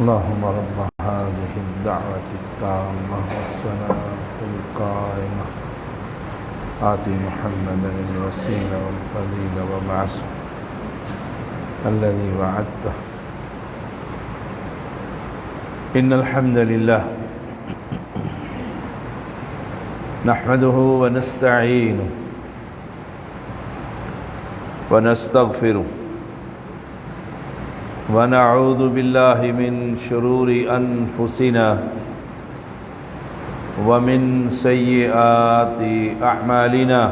اللهم رب هذه الدعوة التامة والصلاة القائمة آت محمدا الوسيلة والفضيلة وابعثه الذي وعدته. إن الحمد لله نحمده ونستعينه ونستغفره ونعوذ بالله من شرور أنفسنا ومن سيئات أعمالنا.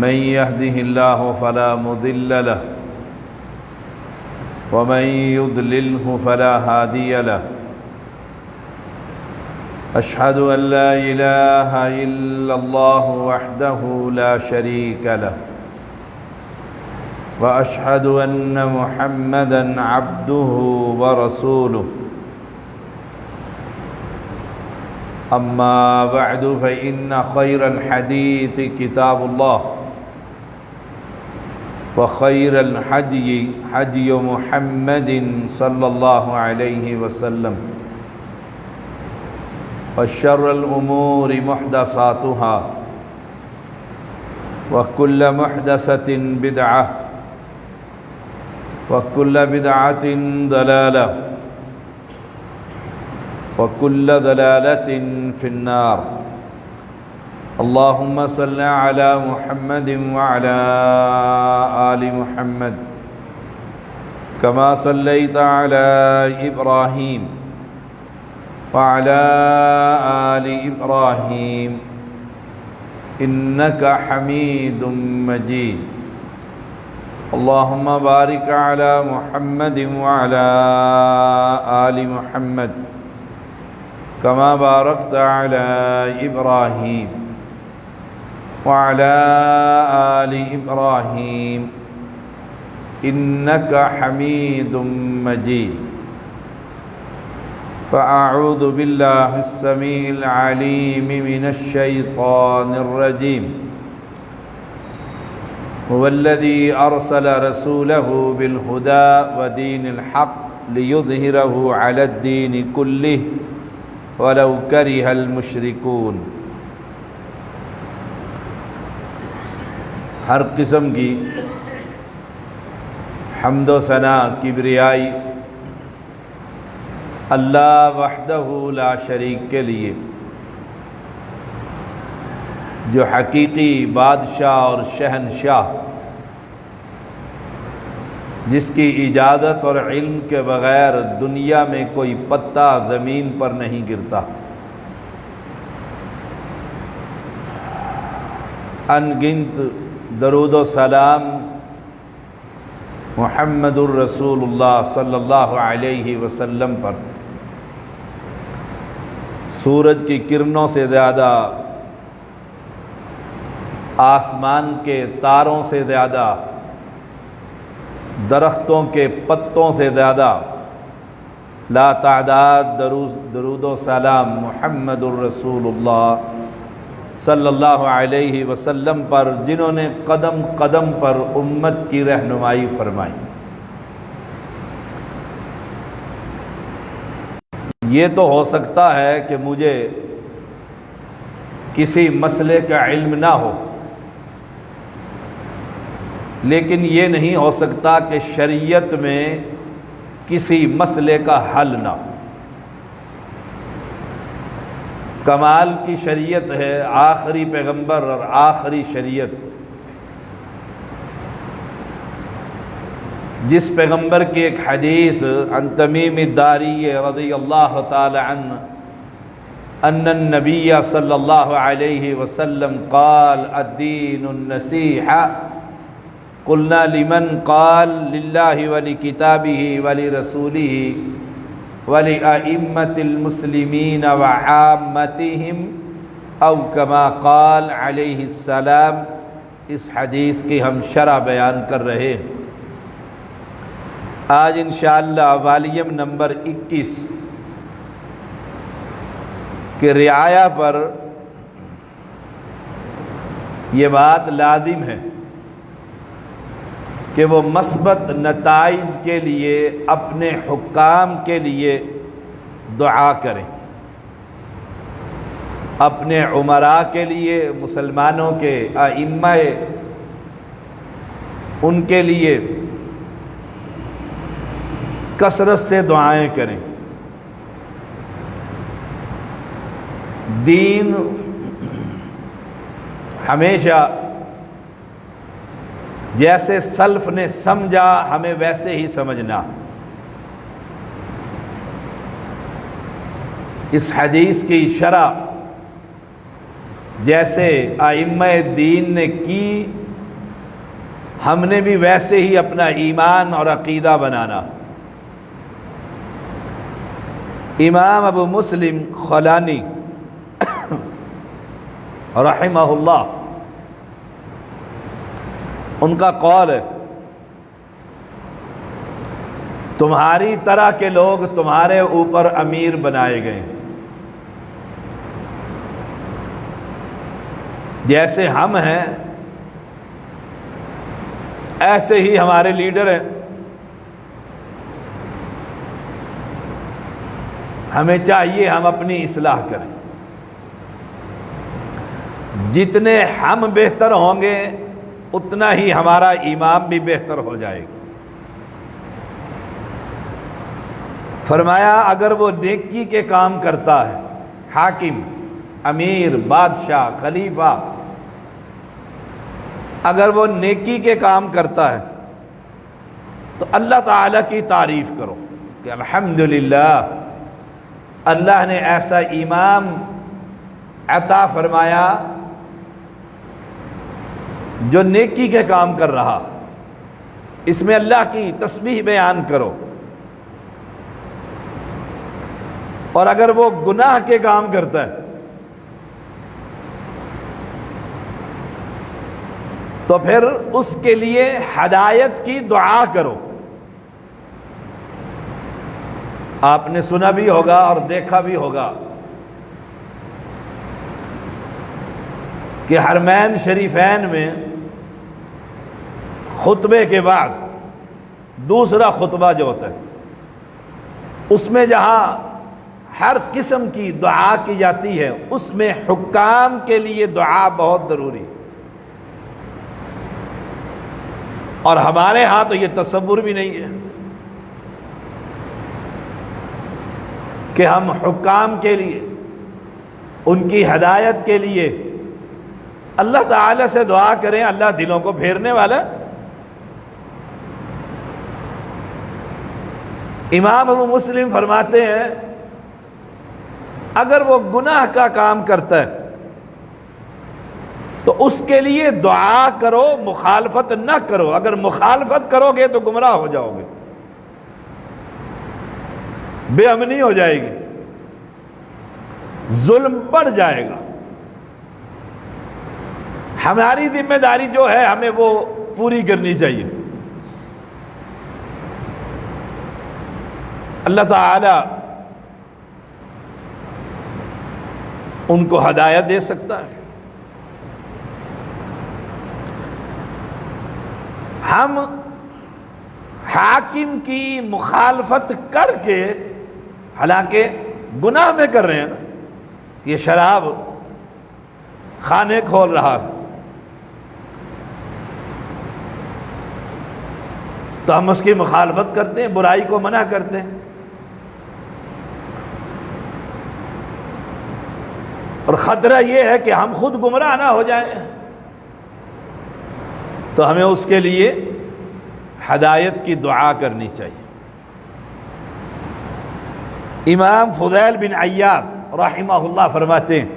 من يهده الله فلا مضل له ومن يضلله فلا هادي له. أشهد أن لا إله إلا الله وحده لا شريك له وأشهد أن محمدًا عبده ورسوله. أما بعد فإن خير الحديث كتاب الله وخير الهدي هدي محمد صلى الله عليه وسلم وشر الأمور محدثاتها وكل محدثة بدعة وكل بدعة ضلالة وكل ضلالة في النار. اللهم صل على محمد وعلى آل محمد كما صليت على إبراهيم وعلى آل إبراهيم إنك حميد مجيد. اللهم بارك على محمد وعلى آل محمد كما باركت على إبراهيم وعلى آل إبراهيم إنك حميد مجيد. فأعوذ بالله السميع العليم من الشيطان الرجيم. هو الذي أرسل رسوله بالهدى ودين الحق ليظهره على الدين كله ولو كره المشركون. ہر قسم کی حمد و ثنا کبریائی اللہ وحدہ لا شریک کے لیے، جو حقیقی بادشاہ اور شہنشاہ، جس کی اجازت اور علم کے بغیر دنیا میں کوئی پتا زمین پر نہیں گرتا. ان گنت درود و سلام محمد الرسول اللہ صلی اللہ علیہ وسلم پر، سورج کی کرنوں سے زیادہ، آسمان کے تاروں سے زیادہ، درختوں کے پتوں سے زیادہ لا تعداد درود و سلام محمد الرسول اللہ صلی اللہ علیہ وسلم پر، جنہوں نے قدم قدم پر امت کی رہنمائی فرمائی. یہ تو ہو سکتا ہے کہ مجھے کسی مسئلے کا علم نہ ہو، لیکن یہ نہیں ہو سکتا کہ شریعت میں کسی مسئلے کا حل نہ ہو. کمال کی شریعت ہے، آخری پیغمبر اور آخری شریعت. جس پیغمبر کی ایک حدیث عن تمیم الداری رضی اللہ تعالی عنہ ان النبی صلی اللہ علیہ وسلم قال الدین النصیحہ قلنا لمن قال للہ ولکتابہ ولرسولہ ولأئمة المسلمین وعامتہم او کما قال علیہ السلام. اس حدیث کی ہم شرح بیان کر رہے ہیں. آج انشاءاللہ والیوم نمبر 21 کہ رعایا پر یہ بات لازم ہے کہ وہ مثبت نتائج کے لیے اپنے حکام کے لیے دعا کریں، اپنے عمراء کے لیے، مسلمانوں کے ائمہ ان کے لیے کثرت سے دعائیں کریں۔ دین ہمیشہ جیسے سلف نے سمجھا ہمیں ویسے ہی سمجھنا۔ اس حدیث کی شرح جیسے ائمہ دین نے کی، ہم نے بھی ویسے ہی اپنا ایمان اور عقیدہ بنانا۔ امام ابو مسلم خولانی رحمہ اللہ، ان کا قول ہے تمہاری طرح کے لوگ تمہارے اوپر امیر بنائے گئے، جیسے ہم ہیں ایسے ہی ہمارے لیڈر ہیں، ہمیں چاہیے ہم اپنی اصلاح کریں، جتنے ہم بہتر ہوں گے اتنا ہی ہمارا ایمان بھی بہتر ہو جائے گا۔ فرمایا اگر وہ نیکی کے کام کرتا ہے، حاکم، امیر، بادشاہ، خلیفہ، اگر وہ نیکی کے کام کرتا ہے تو اللہ تعالیٰ کی تعریف کرو کہ الحمدللہ اللہ نے ایسا امام عطا فرمایا جو نیکی کے کام کر رہا، اس میں اللہ کی تسبیح بیان کرو۔ اور اگر وہ گناہ کے کام کرتا ہے تو پھر اس کے لیے ہدایت کی دعا کرو۔ آپ نے سنا بھی ہوگا اور دیکھا بھی ہوگا کہ حرمین شریفین میں خطبے کے بعد دوسرا خطبہ جو ہوتا ہے اس میں جہاں ہر قسم کی دعا کی جاتی ہے، اس میں حکام کے لیے دعا بہت ضروری ہے۔ اور ہمارے ہاں تو یہ تصور بھی نہیں ہے کہ ہم حکام کے لیے، ان کی ہدایت کے لیے اللہ تعالی سے دعا کریں۔ اللہ دلوں کو پھیرنے والا۔ امام ابو مسلم فرماتے ہیں اگر وہ گناہ کا کام کرتا ہے تو اس کے لیے دعا کرو، مخالفت نہ کرو۔ اگر مخالفت کرو گے تو گمراہ ہو جاؤ گے، بے امنی ہو جائے گی، ظلم بڑھ جائے گا۔ ہماری ذمہ داری جو ہے ہمیں وہ پوری کرنی چاہیے۔ اللہ تعالی ان کو ہدایت دے سکتا ہے۔ ہم حاکم کی مخالفت کر کے، حالانکہ گناہ میں کر رہے ہیں نا، یہ شراب خانے کھول رہا ہے تو ہم اس کی مخالفت کرتے ہیں، برائی کو منع کرتے ہیں، اور خطرہ یہ ہے کہ ہم خود گمراہ نہ ہو جائیں، تو ہمیں اس کے لیے ہدایت کی دعا کرنی چاہیے۔ امام فضیل بن عیاض رحمہ اللہ فرماتے ہیں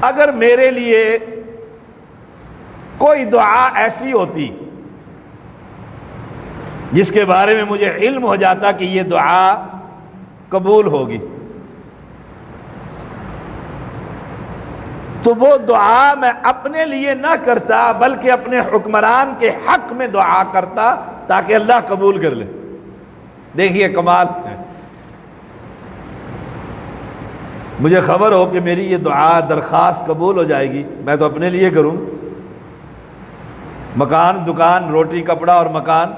اگر میرے لیے کوئی دعا ایسی ہوتی جس کے بارے میں مجھے علم ہو جاتا کہ یہ دعا قبول ہوگی، تو وہ دعا میں اپنے لیے نہ کرتا بلکہ اپنے حکمران کے حق میں دعا کرتا تاکہ اللہ قبول کر لے۔ دیکھیے کمال ہے، مجھے خبر ہو کہ میری یہ دعا درخواست قبول ہو جائے گی، میں تو اپنے لیے کروں، مکان، دکان، روٹی، کپڑا اور مکان۔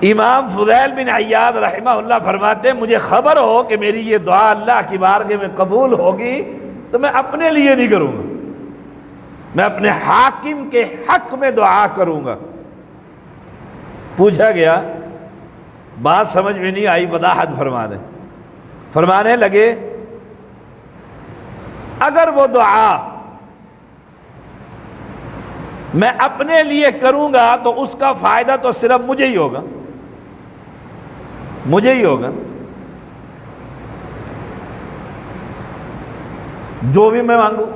امام فضیل بن عیاض رحمہ اللہ فرماتے ہیں مجھے خبر ہو کہ میری یہ دعا اللہ کی بارگاہ میں قبول ہوگی تو میں اپنے لیے نہیں کروں گا، میں اپنے حاکم کے حق میں دعا کروں گا۔ پوچھا گیا، بات سمجھ میں نہیں آئی، وضاحت فرما دیں۔ فرمانے لگے اگر وہ دعا میں اپنے لیے کروں گا تو اس کا فائدہ تو صرف مجھے ہی ہوگا، مجھے ہی ہوگا، جو بھی میں مانگوں۔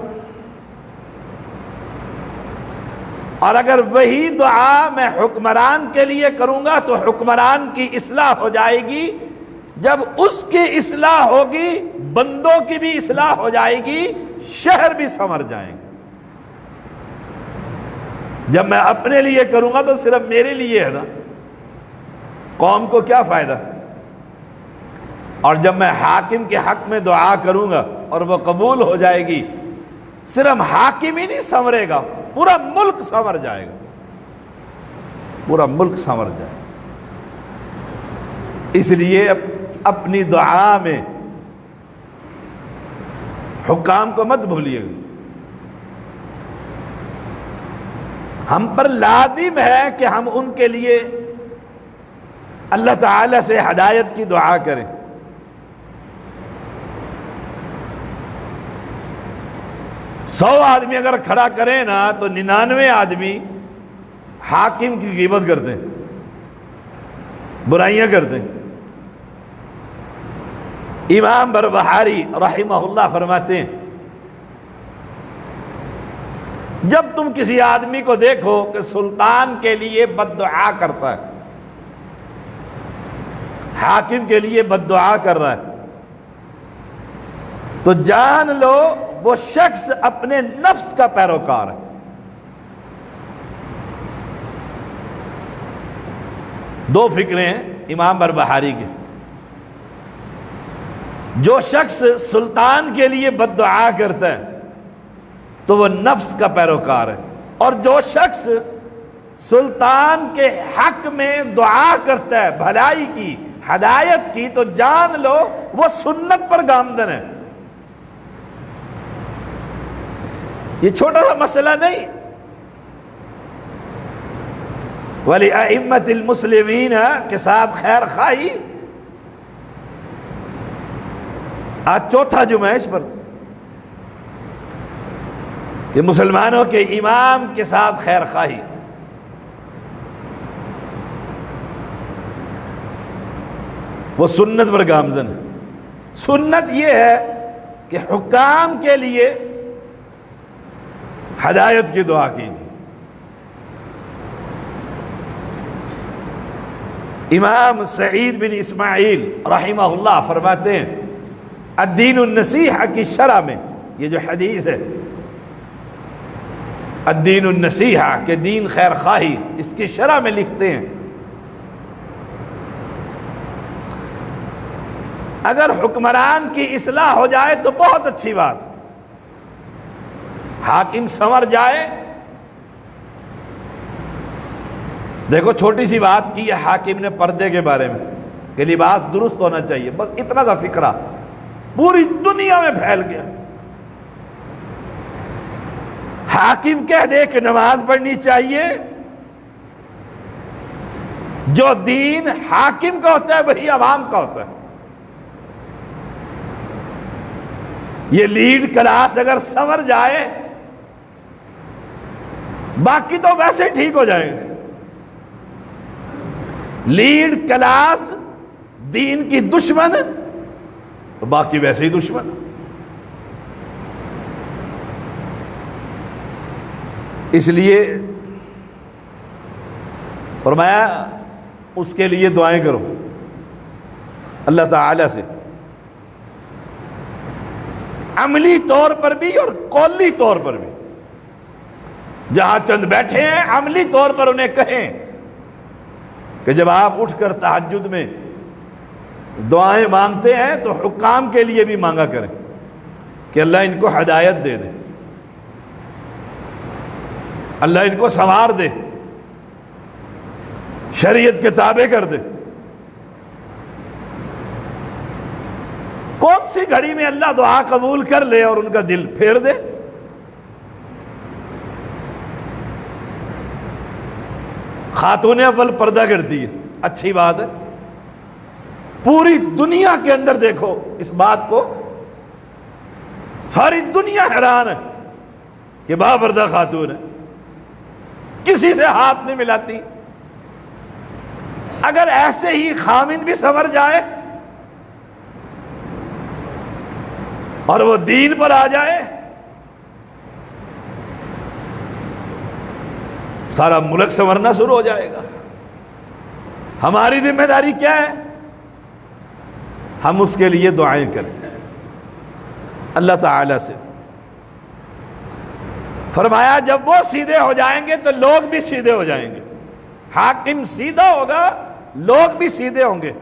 اور اگر وہی دعا میں حکمران کے لیے کروں گا تو حکمران کی اصلاح ہو جائے گی، جب اس کی اصلاح ہوگی بندوں کی بھی اصلاح ہو جائے گی، شہر بھی سنور جائیں گے۔ جب میں اپنے لیے کروں گا تو صرف میرے لیے ہے نا، قوم کو کیا فائدہ؟ اور جب میں حاکم کے حق میں دعا کروں گا اور وہ قبول ہو جائے گی، صرف حاکم ہی نہیں سنورے گا، پورا ملک سنور جائے گا، پورا ملک سنور جائے گا۔ اس لیے اپنی دعا میں حکام کو مت بھولیے گا۔ ہم پر لازم ہے کہ ہم ان کے لیے اللہ تعالی سے ہدایت کی دعا کریں۔ 100 آدمی اگر کھڑا کریں نا تو 99 آدمی حاکم کی غیبت کرتے ہیں، برائیاں کرتے ہیں۔ امام بربہاری رحمہ اللہ فرماتے ہیں جب تم کسی آدمی کو دیکھو کہ سلطان کے لیے بد دعا کرتا ہے، حاکم کے لیے بد دعا کر رہا ہے، تو جان لو وہ شخص اپنے نفس کا پیروکار ہے۔ دو فکریں ہیں امام بربہاری کی، جو شخص سلطان کے لیے بد دعا کرتا ہے تو وہ نفس کا پیروکار ہے، اور جو شخص سلطان کے حق میں دعا کرتا ہے بھلائی کی، ہدایت کی، تو جان لو وہ سنت پر گامزن ہے۔ یہ چھوٹا سا مسئلہ نہیں۔ وَلِأَئِمَّةِ الْمُسْلِمِينَ کے ساتھ خیر خواہی، آج چوتھا جمعہ ہے اس پر کہ مسلمانوں کے امام کے ساتھ خیر خواہی۔ وہ سنت پر گامزن ہے۔ سنت یہ ہے کہ حکام کے لیے ہدایت کی دعا کیجیے۔ امام سعید بن اسماعیل رحمہ اللہ فرماتے ہیں الدین النصیحہ کی شرح میں، یہ جو حدیث ہے الدین النصیحہ کہ دین خیر خواہی، اس کی شرح میں لکھتے ہیں اگر حکمران کی اصلاح ہو جائے تو بہت اچھی بات، حاکم سنور جائے۔ دیکھو چھوٹی سی بات کی ہے حاکم نے پردے کے بارے میں کہ لباس درست ہونا چاہیے، بس اتنا سا فکرہ پوری دنیا میں پھیل گیا۔ حاکم کہہ دے کہ نماز پڑھنی چاہیے، جو دین حاکم کا ہوتا ہے وہی عوام کا ہوتا ہے۔ یہ لیڈ کلاس اگر سنور جائے باقی تو ویسے ٹھیک ہو جائیں گے۔ لیڈ کلاس دین کی دشمن تو باقی ویسے ہی دشمن۔ اس لیے فرمایا اس کے لیے دعائیں کرو اللہ تعالی سے، عملی طور پر بھی اور قولی طور پر بھی۔ جہاں چند بیٹھے ہیں عملی طور پر انہیں کہیں کہ جب آپ اٹھ کر تہجد میں دعائیں مانگتے ہیں تو حکام کے لیے بھی مانگا کریں کہ اللہ ان کو ہدایت دے دے، اللہ ان کو سنوار دے، شریعت کے تابع کر دے۔ کون سی گھڑی میں اللہ دعا قبول کر لے اور ان کا دل پھیر دے؟ خاتون اول پردہ کرتی ہے، اچھی بات ہے، پوری دنیا کے اندر دیکھو اس بات کو، ساری دنیا حیران ہے کہ باپردہ خاتون ہے، کسی سے ہاتھ نہیں ملاتی۔ اگر ایسے ہی خامند بھی سنور جائے اور وہ دین پر آ جائے، سارا ملک سنورنا شروع ہو جائے گا۔ ہماری ذمہ داری کیا ہے؟ ہم اس کے لیے دعائیں کریں اللہ تعالی سے۔ فرمایا جب وہ سیدھے ہو جائیں گے تو لوگ بھی سیدھے ہو جائیں گے۔ حاکم سیدھا ہوگا، لوگ بھی سیدھے ہوں گے۔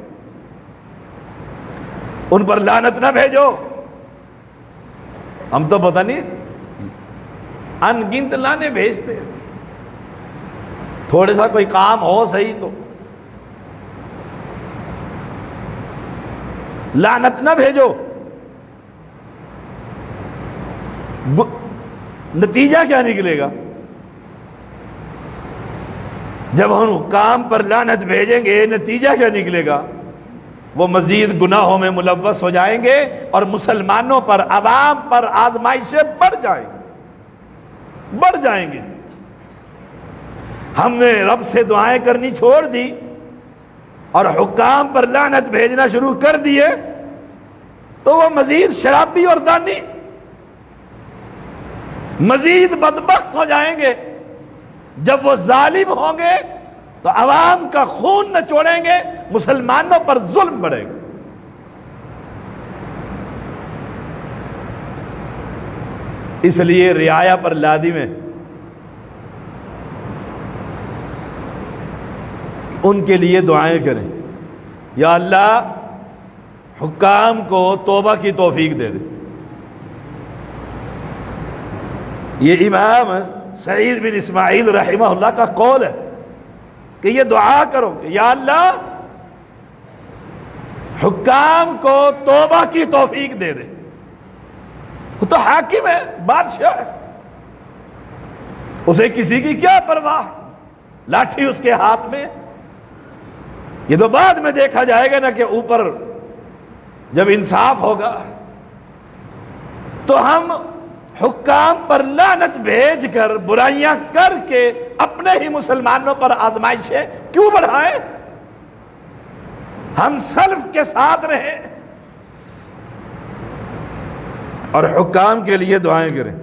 ان پر لعنت نہ بھیجو۔ ہم تو پتہ نہیں ان گنت لانے بھیجتے، تھوڑے سا کوئی کام ہو صحیح تو لعنت نہ بھیجو۔ نتیجہ کیا نکلے گا؟ جب ہم حکام پر لعنت بھیجیں گے، نتیجہ کیا نکلے گا؟ وہ مزید گناہوں میں ملوث ہو جائیں گے اور مسلمانوں پر، عوام پر آزمائشیں بڑھ جائیں گے۔ ہم نے رب سے دعائیں کرنی چھوڑ دی اور حکام پر لعنت بھیجنا شروع کر دیے تو وہ مزید شرابی اور دانی مزید بدبخت ہو جائیں گے۔ جب وہ ظالم ہوں گے تو عوام کا خون نچوڑیں گے، مسلمانوں پر ظلم بڑھے گا۔ اس لیے رعایا پر لازم ہے ان کے لیے دعائیں کریں، یا اللہ حکام کو توبہ کی توفیق دے دے۔ یہ امام سعید بن اسماعیل رحمہ اللہ کا قول ہے کہ یہ دعا کرو کہ یا اللہ حکام کو توبہ کی توفیق دے دے۔ وہ تو حاکم ہے، بادشاہ ہے، اسے کسی کی کیا پرواہ، لاٹھی اس کے ہاتھ میں۔ یہ تو بعد میں دیکھا جائے گا نا کہ اوپر جب انصاف ہوگا تو ہم حکام پر لعنت بھیج کر، برائیاں کر کے اپنے ہی مسلمانوں پر آزمائشیں کیوں بڑھائیں؟ ہم سلف کے ساتھ رہیں اور حکام کے لیے دعائیں کریں۔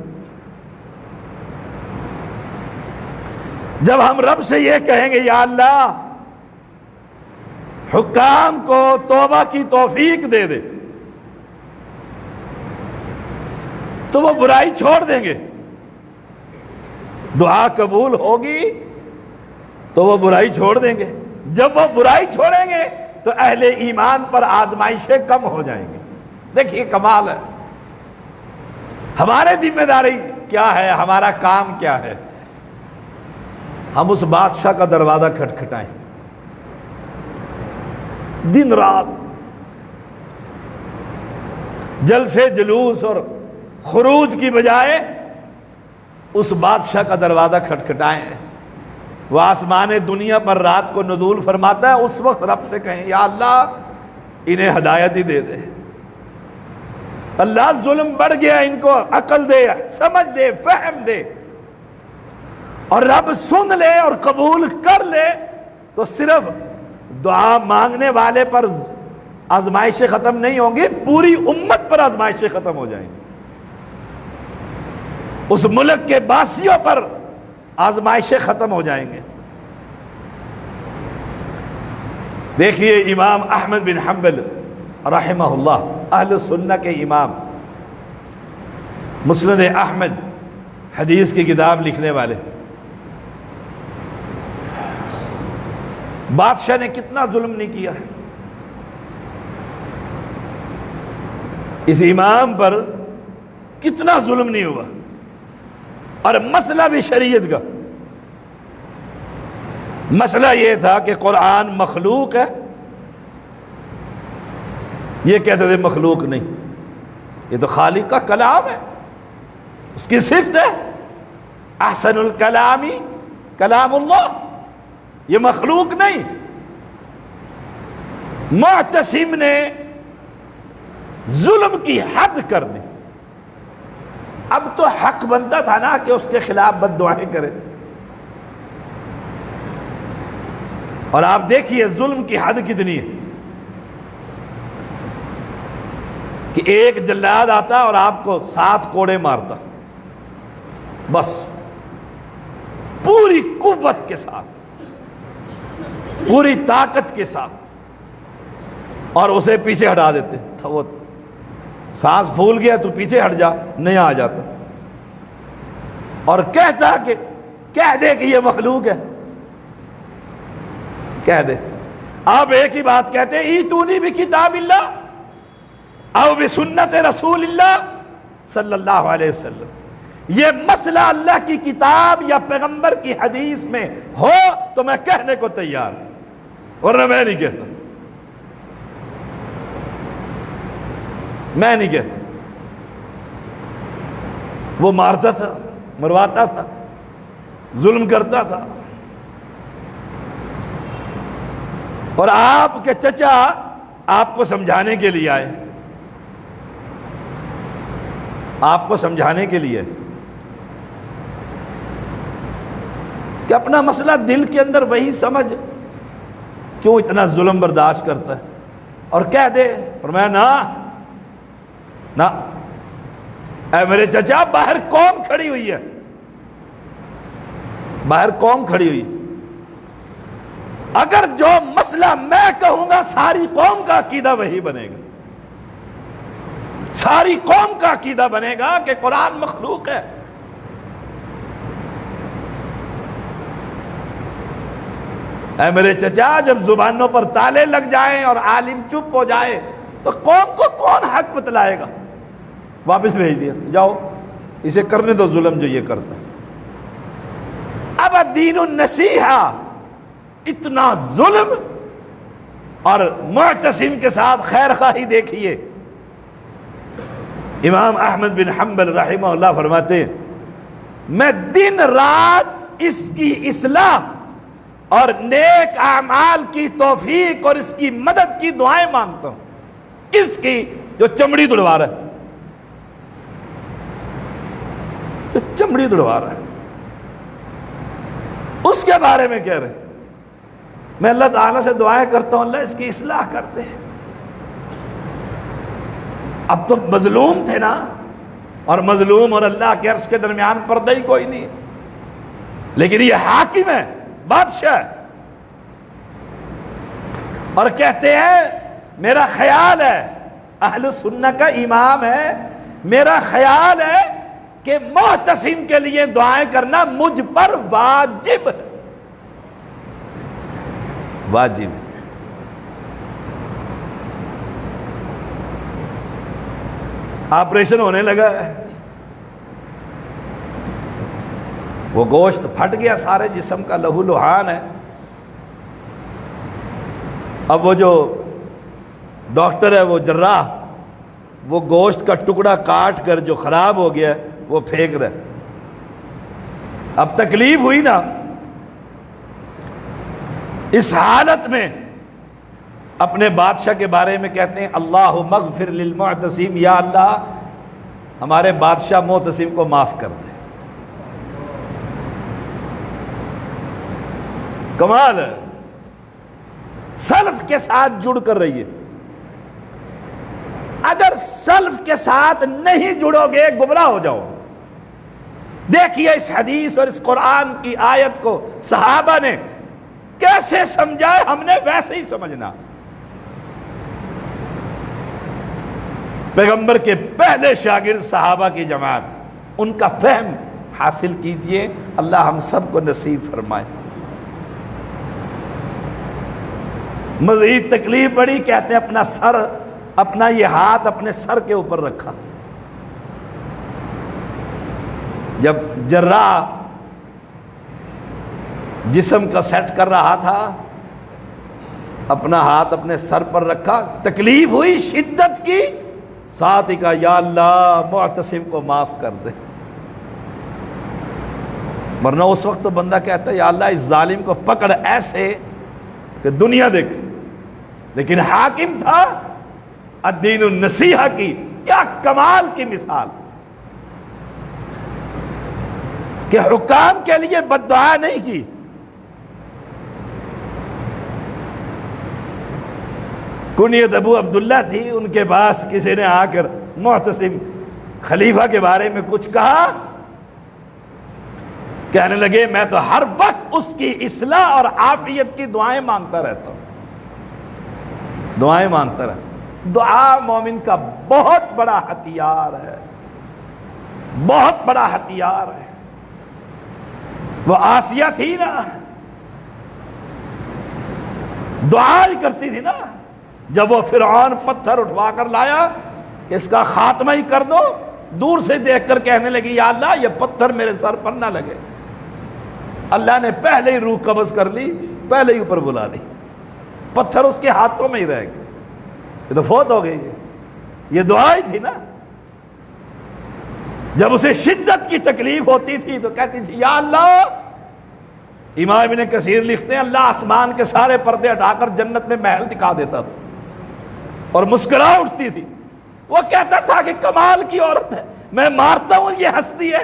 جب ہم رب سے یہ کہیں گے یا اللہ حکام کو توبہ کی توفیق دے دے، تو وہ برائی چھوڑ دیں گے۔ دعا قبول ہوگی تو وہ برائی چھوڑ دیں گے۔ جب وہ برائی چھوڑیں گے تو اہل ایمان پر آزمائشیں کم ہو جائیں گی۔ دیکھیے کمال ہے۔ ہمارے ذمہ داری کیا ہے، ہمارا کام کیا ہے؟ ہم اس بادشاہ کا دروازہ کھٹکھٹائیں دن رات، جلسے جلوس اور خروج کی بجائے اس بادشاہ کا دروازہ کھٹکھٹائیں۔ وہ آسمان دنیا پر رات کو نزول فرماتا ہے، اس وقت رب سے کہیں یا اللہ انہیں ہدایت ہی دے دے، اللہ ظلم بڑھ گیا، ان کو عقل دے، سمجھ دے، فہم دے۔ اور رب سن لے اور قبول کر لے تو صرف دعا مانگنے والے پر آزمائشیں ختم نہیں ہوں گی، پوری امت پر آزمائشیں ختم ہو جائیں گی۔ اس ملک کے باسیوں پر آزمائشیں ختم ہو جائیں گے۔ دیکھیے امام احمد بن حنبل رحمہ اللہ، اہل سنہ کے امام، مسند احمد حدیث کی کتاب لکھنے والے، بادشاہ نے کتنا ظلم نہیں کیا، اس امام پر کتنا ظلم نہیں ہوا، اور مسئلہ بھی شریعت کا، مسئلہ یہ تھا کہ قرآن مخلوق ہے، یہ کہتے تھے مخلوق نہیں، یہ تو خالق کا کلام ہے، اس کی صفت ہے، احسن الکلامی کلام اللہ، یہ مخلوق نہیں۔ معتصم نے ظلم کی حد کر دی، اب تو حق بنتا تھا نا کہ اس کے خلاف بد دعائیں کرے، اور آپ دیکھیے ظلم کی حد کتنی ہے کہ ایک جلاد آتا اور آپ کو 7 کوڑے مارتا، بس پوری قوت کے ساتھ، پوری طاقت کے ساتھ، اور اسے پیچھے ہٹا دیتے تھا، وہ سانس پھول گیا تو پیچھے ہٹ جا، نہیں آ جاتا، اور کہتا کہ کہہ دے کہ یہ مخلوق ہے، کہہ دے۔ آپ ایک ہی بات کہتے ہیں، ایتونی بکتاب اللہ او بسنت رسول اللہ صلی اللہ علیہ وسلم، یہ مسئلہ اللہ کی کتاب یا پیغمبر کی حدیث میں ہو تو میں کہنے کو تیار ہوں، ورنہ میں نہیں کہتا، میں نہیں کہتا۔ وہ مارتا تھا، مرواتا تھا، ظلم کرتا تھا، اور آپ کے چچا آپ کو سمجھانے کے لیے آئے، آپ کو سمجھانے کے لیے کہ اپنا مسئلہ دل کے اندر وہی سمجھ، کیوں اتنا ظلم برداشت کرتا ہے، اور کہہ دے۔ فرمایا نہ، اے میرے چچا، باہر قوم کھڑی ہوئی ہے، باہر قوم کھڑی ہوئی، اگر جو مسئلہ میں کہوں گا ساری قوم کا عقیدہ وہی بنے گا، ساری قوم کا عقیدہ بنے گا کہ قرآن مخلوق ہے۔ اے میرے چچا، جب زبانوں پر تالے لگ جائیں اور عالم چپ ہو جائے تو قوم کو کون حق بتلائے گا؟ واپس بھیج دیا، جاؤ اسے کرنے دو ظلم جو یہ کرتا ہے۔ اب الدین النصیحہ، اتنا ظلم، اور معتصم کے ساتھ خیر خواہی دیکھیے۔ امام احمد بن حنبل رحمہ اللہ فرماتے ہیں، میں دن رات اس کی اصلاح اور نیک اعمال کی توفیق اور اس کی مدد کی دعائیں مانگتا ہوں۔ کس کی؟ جو چمڑی دڑوا رہا ہے، جو چمڑی دڑوا رہا ہے، اس کے بارے میں کہہ رہے ہیں۔ میں اللہ تعالیٰ سے دعائیں کرتا ہوں، اللہ اس کی اصلاح کر دے۔ اب تو مظلوم تھے نا، اور مظلوم اور اللہ کے عرش کے درمیان پردہ ہی کوئی نہیں، لیکن یہ حاکم ہے، بادشاہ ہے، اور کہتے ہیں میرا خیال ہے، اہل سنہ کا امام ہے، میرا خیال ہے کہ معتصم کے لیے دعائیں کرنا مجھ پر واجب ہے، واجب۔ آپریشن ہونے لگا ہے، وہ گوشت پھٹ گیا، سارے جسم کا لہو لہان ہے۔ اب وہ جو ڈاکٹر ہے، وہ جراح، وہ گوشت کا ٹکڑا کاٹ کر جو خراب ہو گیا ہے وہ پھینک رہا ہے۔ اب تکلیف ہوئی نا، اس حالت میں اپنے بادشاہ کے بارے میں کہتے ہیں اللہ مغفر للمعتصم، یا اللہ ہمارے بادشاہ معتصم کو معاف کر دے۔ کمال ہے، سلف کے ساتھ جڑ کر رہیے، اگر سلف کے ساتھ نہیں جڑو گے گمراہ ہو جاؤ۔ دیکھیے اس حدیث اور اس قرآن کی آیت کو صحابہ نے کیسے سمجھا ہے، ہم نے ویسے ہی سمجھنا۔ پیغمبر کے پہلے شاگرد صحابہ کی جماعت، ان کا فہم حاصل کیجئے، اللہ ہم سب کو نصیب فرمائے۔ مزید تکلیف بڑی، کہتے ہیں اپنا سر، اپنا یہ ہاتھ اپنے سر کے اوپر رکھا۔ جب جراح جسم کا سیٹ کر رہا تھا، اپنا ہاتھ اپنے سر پر رکھا، تکلیف ہوئی شدت کی، ساتھ ہی کہا یا اللہ معتصم کو معاف کر دے. ورنہ اس وقت تو بندہ کہتا ہے یا اللہ اس ظالم کو پکڑ ایسے کہ دنیا دیکھ. لیکن حاکم تھا الدین النصیحہ کی، کیا کمال کی مثال کہ حکام کے لیے بد دعا نہیں کی. کنیت ابو عبداللہ تھی، ان کے پاس کسی نے آ کر معتصم خلیفہ کے بارے میں کچھ کہا، کہنے لگے میں تو ہر وقت اس کی اصلاح اور عافیت کی دعائیں مانگتا رہتا ہوں، دعائیں مانگتا رہتا. دعا مومن کا بہت بڑا ہتھیار ہے، بہت بڑا ہتھیار ہے. وہ آسیہ تھی نا، دعا ہی کرتی تھی نا. جب وہ فرعون پتھر اٹھوا کر لایا کہ اس کا خاتمہ ہی کر دو، دور سے دیکھ کر کہنے لگی یا اللہ یہ پتھر میرے سر پر نہ لگے. اللہ نے پہلے ہی روح قبض کر لی، پہلے ہی اوپر بلا لی، پتھر اس کے ہاتھوں میں ہی رہ گئے. یہ تو فوت ہو گئی ہے. یہ دعا ہی تھی نا. جب اسے شدت کی تکلیف ہوتی تھی تو کہتی تھی یا اللہ. امام ابن کثیر لکھتے ہیں اللہ آسمان کے سارے پردے ہٹا کر جنت میں محل دکھا دیتا تھا اور مسکرا اٹھتی تھی. وہ کہتا تھا کہ کمال کی عورت ہے، میں مارتا ہوں یہ ہنستی ہے.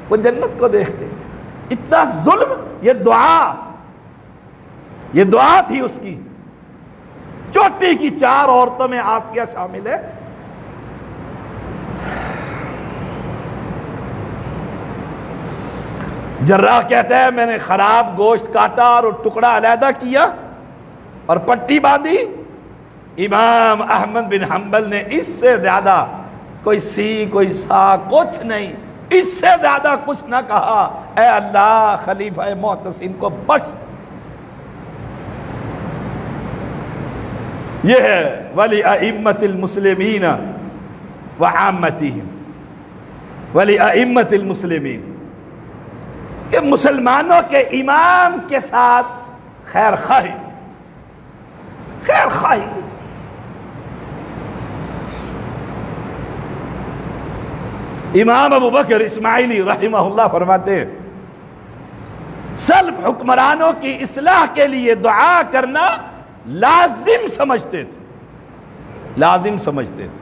وہ جنت کو دیکھتے، اتنا ظلم. یہ دعا تھی اس کی. چوٹی کی 4 عورتوں میں آسیہ شامل ہے. جراح کہتا ہے میں نے خراب گوشت کاٹا اور ٹکڑا علیحدہ کیا اور پٹی باندھی. امام احمد بن حنبل نے اس سے زیادہ کوئی سی کوئی سا کچھ نہیں، اس سے زیادہ کچھ نہ کہا، اے اللہ خلیفہ معتصم کو بخش. یہ ہے وَلِأَئِمَّةِ الْمُسْلِمِينَ وَعَامَّتِهِمْ. وَلِأَئِمَّةِ الْمُسْلِمِينَ کہ مسلمانوں کے امام کے ساتھ خیر خواہی، خیر خواہی. امام ابو بکر اسماعیلی رحمہ اللہ فرماتے ہیں سلف حکمرانوں کی اصلاح کے لیے دعا کرنا لازم سمجھتے تھے، لازم سمجھتے تھے.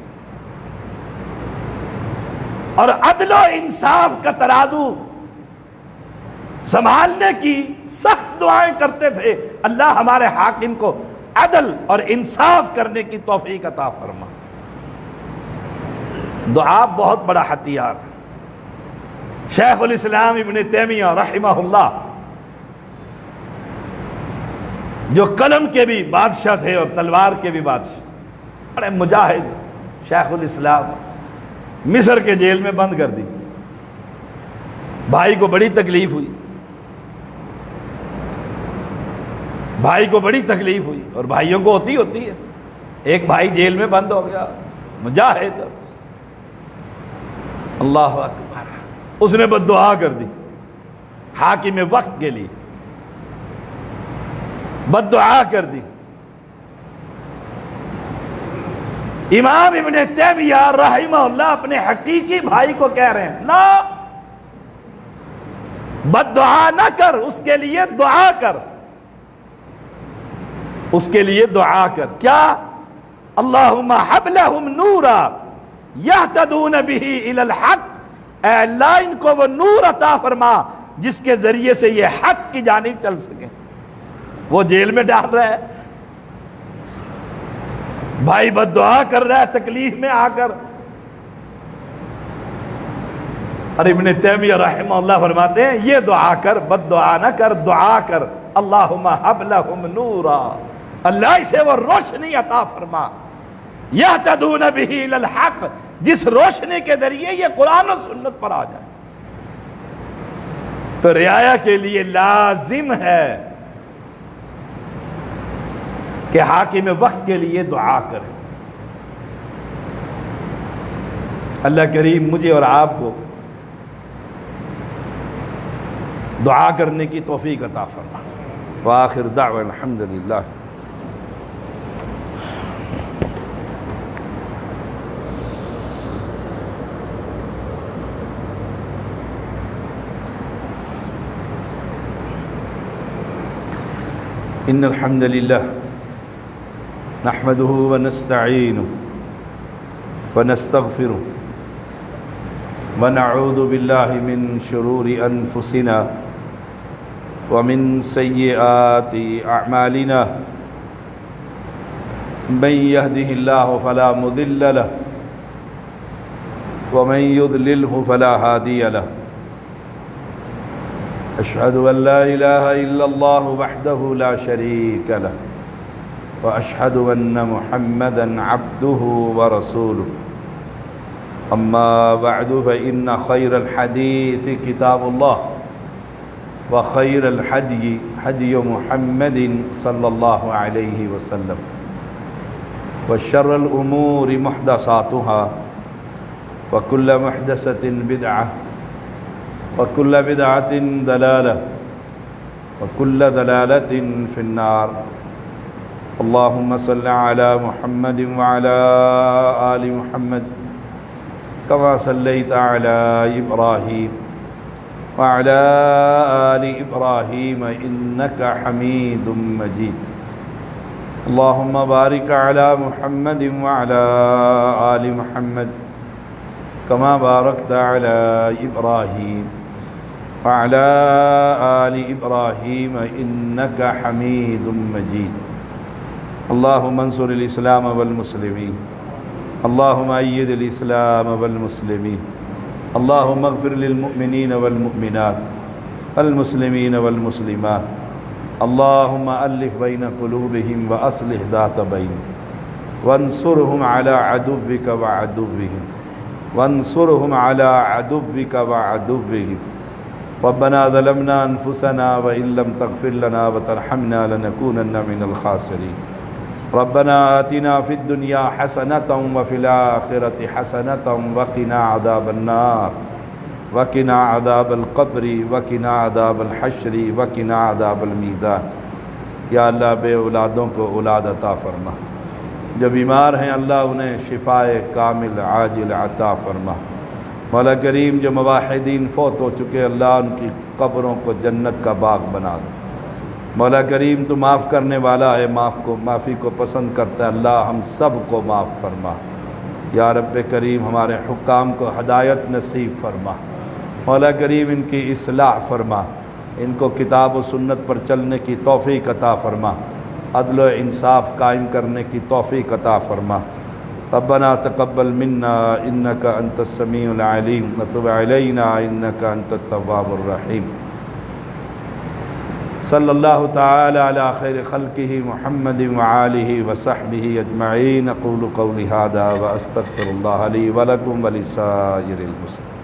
اور عدل و انصاف کا ترازو سنبھالنے کی سخت دعائیں کرتے تھے. اللہ ہمارے حاکم کو عدل اور انصاف کرنے کی توفیق عطا فرما. دعا بہت بڑا ہتھیار. شیخ الاسلام ابن تیمیہ رحمہ اللہ جو قلم کے بھی بادشاہ تھے اور تلوار کے بھی بادشاہ، بڑے مجاہد. شیخ الاسلام مصر کے جیل میں بند کر دی. بھائی کو بڑی تکلیف ہوئی، بھائی کو بڑی تکلیف ہوئی اور بھائیوں کو ہوتی ہے. ایک بھائی جیل میں بند ہو گیا، مجاہد، اللہ اکبر. اس نے بد دعا کر دی حاکم وقت کے لیے، بد دعا کر دی. امام ابن تیمیہ رحمہ اللہ اپنے حقیقی بھائی کو کہہ رہے ہیں نہ، بد دعا نہ کر، اس کے لیے دعا کر، اس کے لیے دعا کر. کیا؟ اللہم حب لہم نورا یہتدون بہ الی الحق. اے اللہ ان کو وہ نور عطا فرما جس کے ذریعے سے یہ حق کی جانب چل سکیں. وہ جیل میں ڈال رہا ہے، بھائی بد دعا کر رہا ہے تکلیف میں آ کر. اور ابن تیمیہ رحمہ اللہ فرماتے ہیں یہ دعا کر، بد دعا نہ کر، دعا کر اللہم حب لہم نورا، اللہ اسے وہ روشنی عطا فرما یہتدون بہ الی الحق، جس روشنی کے ذریعے یہ قرآن و سنت پر آ جائے. تو رعایا کے لیے لازم ہے کہ حاکم وقت کے لیے دعا کریں. اللہ کریم مجھے اور آپ کو دعا کرنے کی توفیق عطا فرما۔ وآخر دعوانا الحمدللہ۔ ان الحمد للہ نحمده ونستعینه ونستغفره ونعوذ باللہ من شرور انفسنا ومن سیئات اعمالنا من يهده اللہ فلا مضل له ومن يضلله فلا هادی له اشہد ان لا الہ الا اللہ وحدہ لا شریک له واشہد ان محمدا عبدہ ورسولہ اما بعد فإن خیر الحدیث کتاب اللہ وخیر الحدی حدی محمد صلی اللہ علیہ وسلم وشر الامور محدثاتها وکل محدثة بدعہ وكل بدعة ضلالة وكل ضلالة في النار اللهم صل على محمد وعلى آل محمد كما صليت على إبراهيم وعلى آل إبراهيم إنك حميد مجيد اللهم بارك على محمد وعلى آل محمد كما باركت على إبراهيم وعلى آل إبراهيم إنك حميد مجيد اللهم انصر الإسلام والمسلمين اللهم أيد الإسلام والمسلمين اللهم اغفر للمؤمنين والمؤمنات والمسلمين والمسلمات اللهم ألف بين قلوبهم وأصلح ذات بينهم وانصرهم على عدوك وعدوهم وانصرهم على عدوك وعدوهم ربنا ظلمنا أنفسنا وإن لم تغفر لنا وترحمنا لنكونن من الخاسرين ربنا آتنا في الدنيا حسنة وفي الآخرة حسنة وقنا عذاب النار وقنا عذاب القبر وقنا عذاب الحشر وقنا عذاب الميزان یا اللہ بے اولادوں کو اولاد عطا فرما، جو بیمار ہیں اللہ انہیں شفاء کامل عاجل عطا فرما۔ مولا کریم جو موحدین فوت ہو چکے اللہ ان کی قبروں کو جنت کا باغ بنا دو۔ مولا کریم تو معاف کرنے والا ہے، معافی کو پسند کرتا ہے، اللہ ہم سب کو معاف فرما۔ یا رب کریم ہمارے حکام کو ہدایت نصیب فرما۔ مولا کریم ان کی اصلاح فرما، ان کو کتاب و سنت پر چلنے کی توفیق عطا فرما، عدل و انصاف قائم کرنے کی توفیق عطا فرما۔ ربنا تقبل منا انك انت السميع العليم وتب علينا انك انت التواب الرحيم صلی اللہ تعالی علی خیر خلقہ محمد وآلہ وصحبہ اجمعین۔ اقول قولی ھذا واستغفر اللہ لی ولکم ولسائر المسلمین۔